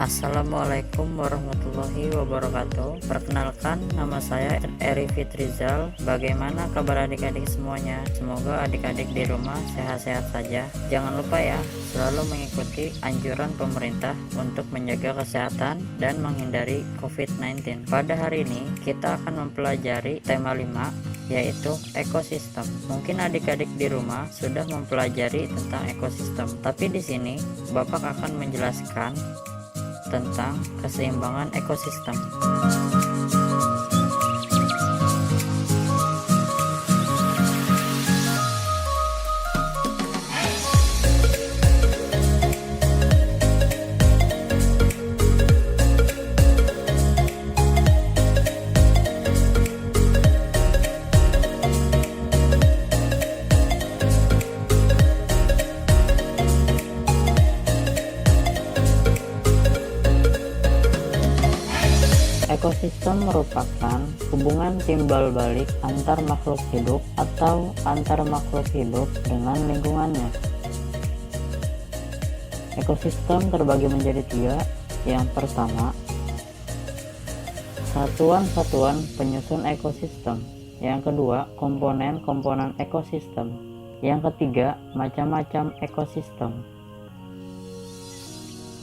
Assalamualaikum warahmatullahi wabarakatuh. Perkenalkan, nama saya Eri Fitrizal. Bagaimana kabar adik-adik semuanya? Semoga adik-adik di rumah sehat-sehat saja. Jangan lupa ya, selalu mengikuti anjuran pemerintah untuk menjaga kesehatan dan menghindari COVID-19. Pada hari ini kita akan mempelajari tema 5, yaitu ekosistem. Mungkin adik-adik di rumah sudah mempelajari tentang ekosistem, tapi di sini Bapak akan menjelaskan tentang keseimbangan ekosistem. Ekosistem merupakan hubungan timbal balik antar makhluk hidup atau antar makhluk hidup dengan lingkungannya. Ekosistem terbagi menjadi 3. Yang pertama, satuan-satuan penyusun ekosistem. Yang kedua, komponen-komponen ekosistem. Yang ketiga, macam-macam ekosistem.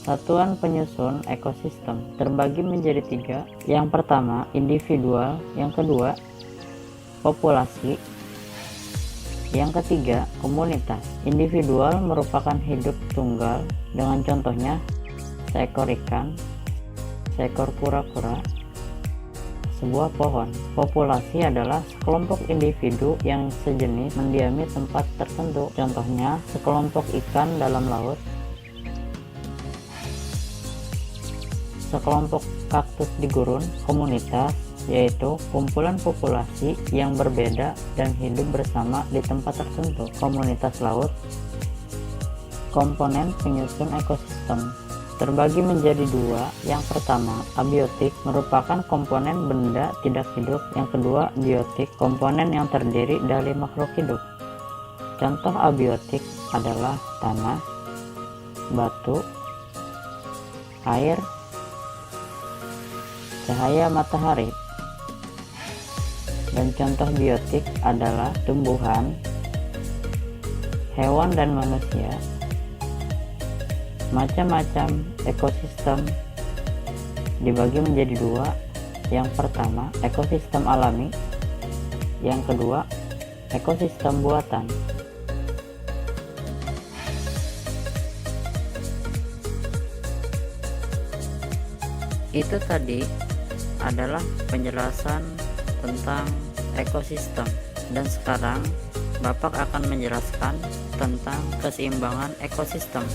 Satuan penyusun ekosistem terbagi menjadi 3. Yang pertama, individual. Yang kedua, populasi. Yang ketiga, komunitas. Individual merupakan hidup tunggal dengan contohnya seekor ikan, seekor kura-kura, sebuah pohon. Populasi adalah sekelompok individu yang sejenis mendiami tempat tertentu, contohnya sekelompok ikan dalam laut, sekelompok kaktus di gurun. Komunitas yaitu kumpulan populasi yang berbeda dan hidup bersama di tempat tertentu. Komunitas laut. Komponen penyusun ekosistem terbagi menjadi 2. Yang pertama, abiotik, merupakan komponen benda tidak hidup. Yang kedua, biotik, komponen yang terdiri dari makhluk hidup. Contoh abiotik adalah tanah, batu, air, cahaya matahari. Dan contoh biotik adalah tumbuhan, hewan dan manusia. Macam-macam ekosistem dibagi menjadi 2. Yang pertama, ekosistem alami. Yang kedua, ekosistem buatan. Itu tadi adalah penjelasan tentang ekosistem, dan sekarang Bapak akan menjelaskan tentang keseimbangan ekosistem.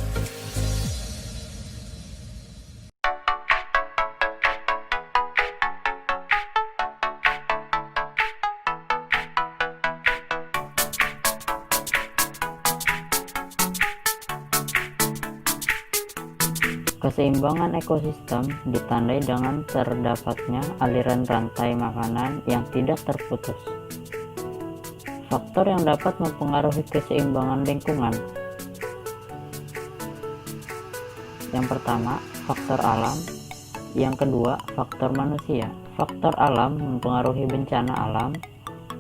Keseimbangan ekosistem ditandai dengan terdapatnya aliran rantai makanan yang tidak terputus. Faktor yang dapat mempengaruhi keseimbangan lingkungan. Yang pertama, faktor alam. Yang kedua, faktor manusia. Faktor alam mempengaruhi bencana alam.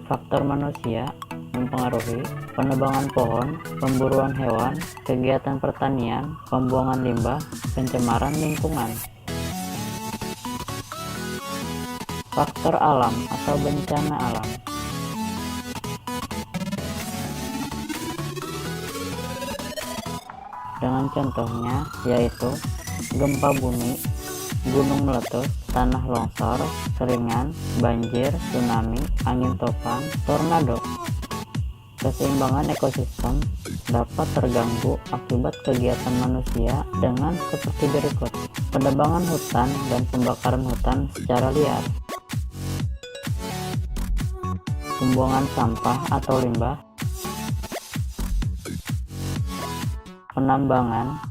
Faktor manusia mempengaruhi penebangan pohon, pemburuan hewan, kegiatan pertanian, pembuangan limbah, pencemaran lingkungan. Faktor alam atau bencana alam. Dengan contohnya yaitu gempa bumi, gunung meletus, tanah longsor, keringan, banjir, tsunami, angin topan, tornado. Keseimbangan ekosistem dapat terganggu akibat kegiatan manusia dengan seperti berikut: penebangan hutan dan pembakaran hutan secara liar, pembuangan sampah atau limbah, penambangan,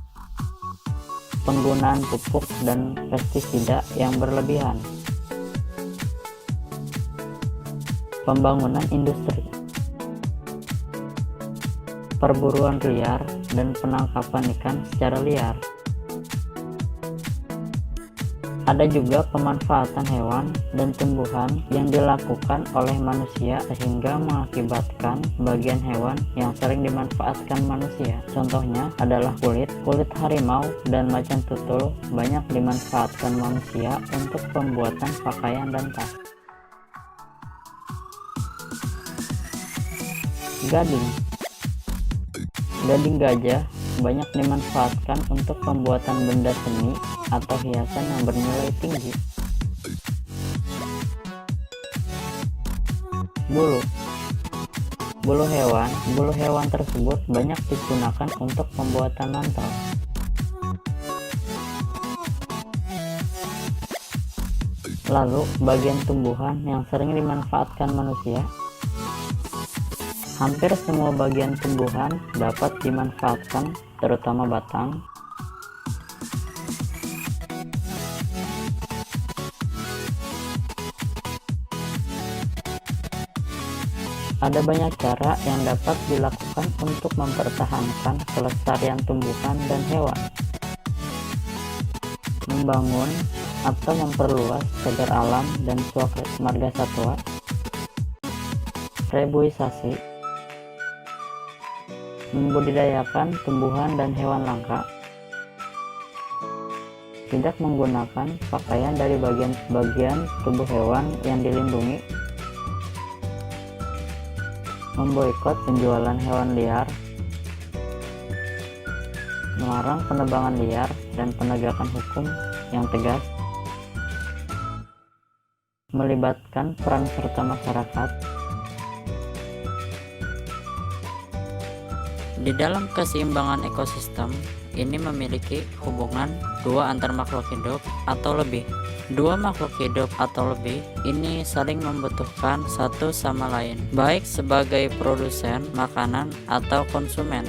penggunaan pupuk dan pestisida yang berlebihan, pembangunan industri, perburuan liar dan penangkapan ikan secara liar, Ada juga pemanfaatan hewan dan tumbuhan yang dilakukan oleh manusia sehingga mengakibatkan bagian hewan yang sering dimanfaatkan manusia. Contohnya adalah kulit harimau dan macan tutul banyak dimanfaatkan manusia untuk pembuatan pakaian dan tas. Gading gajah banyak dimanfaatkan untuk pembuatan benda seni atau hiasan yang bernilai tinggi. Bulu hewan tersebut banyak digunakan untuk pembuatan mantel. Lalu, bagian tumbuhan yang sering dimanfaatkan manusia. Hampir semua bagian tumbuhan dapat dimanfaatkan, terutama batang. Ada banyak cara yang dapat dilakukan untuk mempertahankan kelestarian tumbuhan dan hewan. Membangun atau memperluas cagar alam dan marga satwa. Rebuisasi, membudidayakan tumbuhan dan hewan langka. Tidak menggunakan pakaian dari bagian tubuh hewan yang dilindungi. Memboikot penjualan hewan liar. Melarang penebangan liar dan penegakan hukum yang tegas. Melibatkan peran serta masyarakat. Di dalam keseimbangan ekosistem, ini memiliki hubungan dua antar makhluk hidup atau lebih. Dua makhluk hidup atau lebih ini saling membutuhkan satu sama lain, baik sebagai produsen makanan atau konsumen.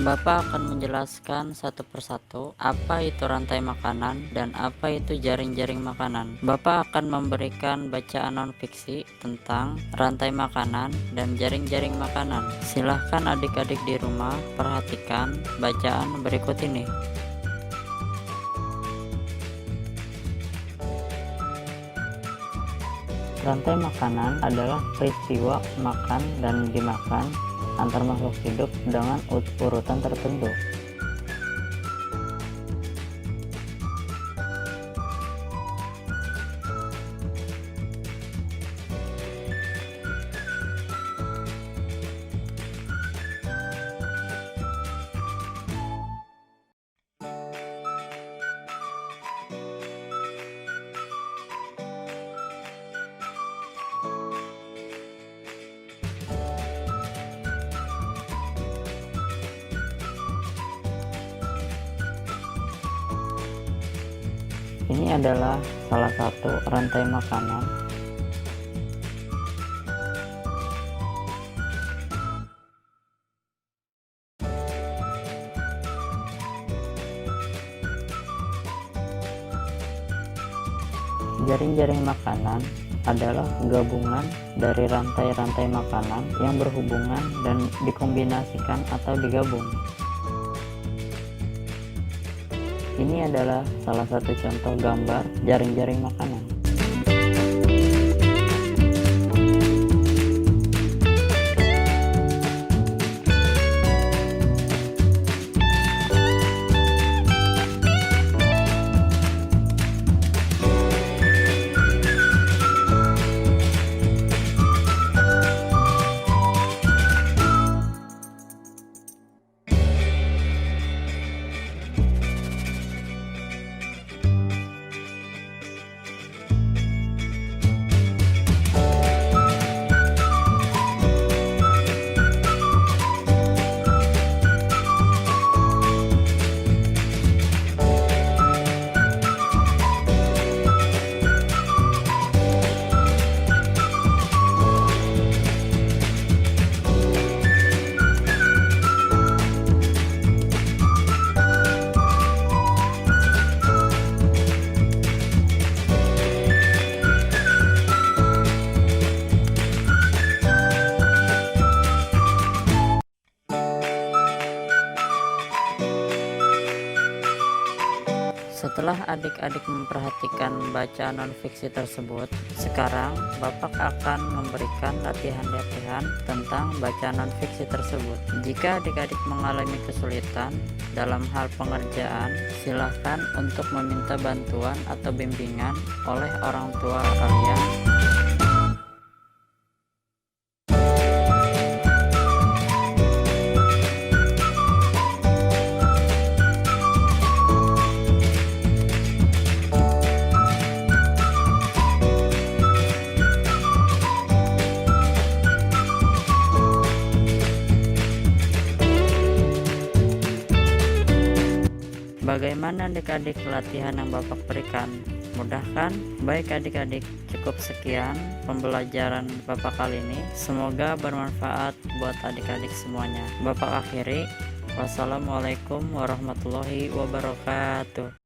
Bapak akan menjelaskan satu persatu apa itu rantai makanan dan apa itu jaring-jaring makanan. Bapak akan memberikan bacaan non-fiksi tentang rantai makanan dan jaring-jaring makanan. Silahkan adik-adik di rumah perhatikan bacaan berikut ini. Rantai makanan adalah peristiwa makan dan dimakan antar makhluk hidup dengan urutan tertentu. Ini adalah salah satu rantai makanan. Jaring-jaring makanan adalah gabungan dari rantai-rantai makanan yang berhubungan dan dikombinasikan atau digabung. Ini adalah salah satu contoh gambar jaring-jaring makanan. adik-adik memperhatikan bacaan non-fiksi tersebut, sekarang Bapak akan memberikan latihan-latihan tentang bacaan non-fiksi tersebut. Jika adik-adik mengalami kesulitan dalam hal pengerjaan, silahkan untuk meminta bantuan atau bimbingan oleh orang tua kalian. Bagaimana adik-adik latihan yang Bapak berikan? Mudah kan? Baik adik-adik, cukup sekian pembelajaran Bapak kali ini. Semoga bermanfaat buat adik-adik semuanya. Bapak akhiri, wassalamualaikum warahmatullahi wabarakatuh.